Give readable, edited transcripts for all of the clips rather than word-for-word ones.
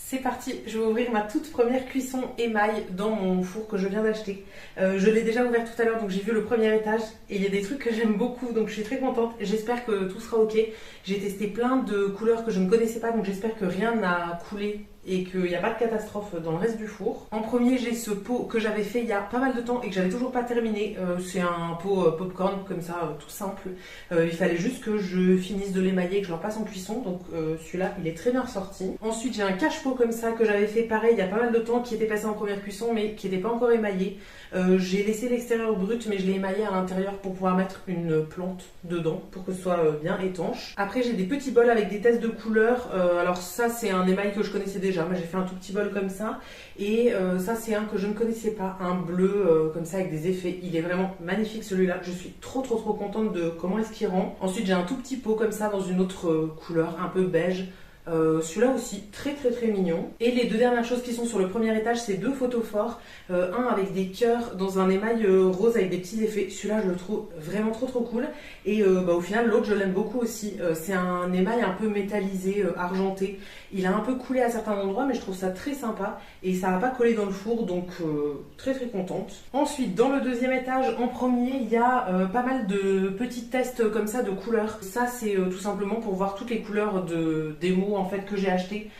C'est parti, je vais ouvrir ma toute première cuisson émail dans mon four que je viens d'acheter. Je l'ai déjà ouvert tout à l'heure, donc j'ai vu le premier étage et il y a des trucs que j'aime beaucoup, donc je suis très contente. J'espère que tout sera ok. J'ai testé plein de couleurs que je ne connaissais pas, donc j'espère que rien n'a coulé et qu'il n'y a pas de catastrophe dans le reste du four. En premier, j'ai ce pot que j'avais fait il y a pas mal de temps et que j'avais toujours pas terminé. C'est un pot popcorn comme ça, tout simple. Il fallait juste que je finisse de l'émailler et que je le repasse en cuisson, donc celui-là il est très bien ressorti. Ensuite, j'ai un cache-pot comme ça que j'avais fait pareil il y a pas mal de temps, qui était passé en première cuisson mais qui n'était pas encore émaillé. J'ai laissé l'extérieur brut mais je l'ai émaillé à l'intérieur pour pouvoir mettre une plante dedans pour que ce soit bien étanche. Après, j'ai des petits bols avec des tests de couleurs. Alors ça, c'est un émail que je connaissais déjà. Moi, j'ai fait un tout petit bol comme ça. Et ça, c'est un que je ne connaissais pas, un bleu comme ça avec des effets. Il est vraiment magnifique celui-là. Je suis trop contente de comment est-ce qu'il rend. Ensuite, j'ai un tout petit pot comme ça dans une autre couleur, un peu beige. Celui-là aussi très mignon. Et les deux dernières choses qui sont sur le premier étage, c'est deux photophores, un avec des cœurs dans un émail rose avec des petits effets. Celui-là je le trouve vraiment trop cool. Et au final l'autre je l'aime beaucoup aussi. C'est un émail un peu métallisé, argenté. Il a un peu coulé à certains endroits mais je trouve ça très sympa et ça n'a pas collé dans le four, donc très contente. Ensuite, dans le deuxième étage, en premier, il y a pas mal de petits tests comme ça de couleurs. Ça c'est tout simplement pour voir toutes les couleurs des mots en fait que j'ai acheté,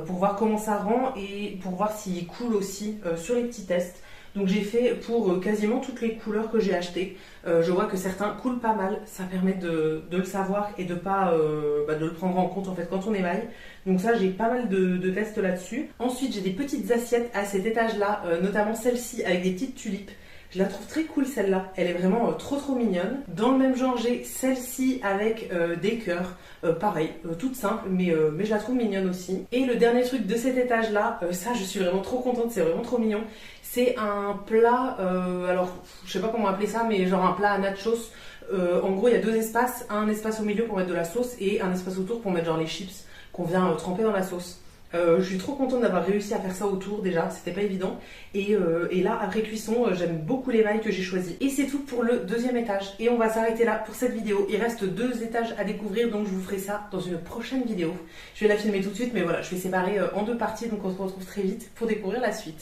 pour voir comment ça rend et pour voir s'il coule aussi sur les petits tests. Donc j'ai fait pour quasiment toutes les couleurs que j'ai achetées. Je vois que certains coulent pas mal, ça permet de le savoir et de pas de le prendre en compte en fait quand on émaille. Donc ça, j'ai pas mal de tests là-dessus. Ensuite, j'ai des petites assiettes à cet étage-là, notamment celle-ci avec des petites tulipes. Je la trouve très cool celle-là, elle est vraiment trop mignonne. Dans le même genre, j'ai celle-ci avec des cœurs, pareil, toute simple, mais je la trouve mignonne aussi. Et le dernier truc de cet étage-là, ça je suis vraiment trop contente, c'est vraiment trop mignon. C'est un plat, alors je sais pas comment appeler ça, mais genre un plat à nachos. En gros, il y a deux espaces, un espace au milieu pour mettre de la sauce et un espace autour pour mettre genre les chips qu'on vient tremper dans la sauce. Je suis trop contente d'avoir réussi à faire ça autour déjà, c'était pas évident. Et là, après cuisson, j'aime beaucoup l'émail que j'ai choisi. Et c'est tout pour le deuxième étage. Et on va s'arrêter là pour cette vidéo. Il reste deux étages à découvrir, donc je vous ferai ça dans une prochaine vidéo. Je vais la filmer tout de suite, mais voilà, je vais séparer en deux parties, donc on se retrouve très vite pour découvrir la suite.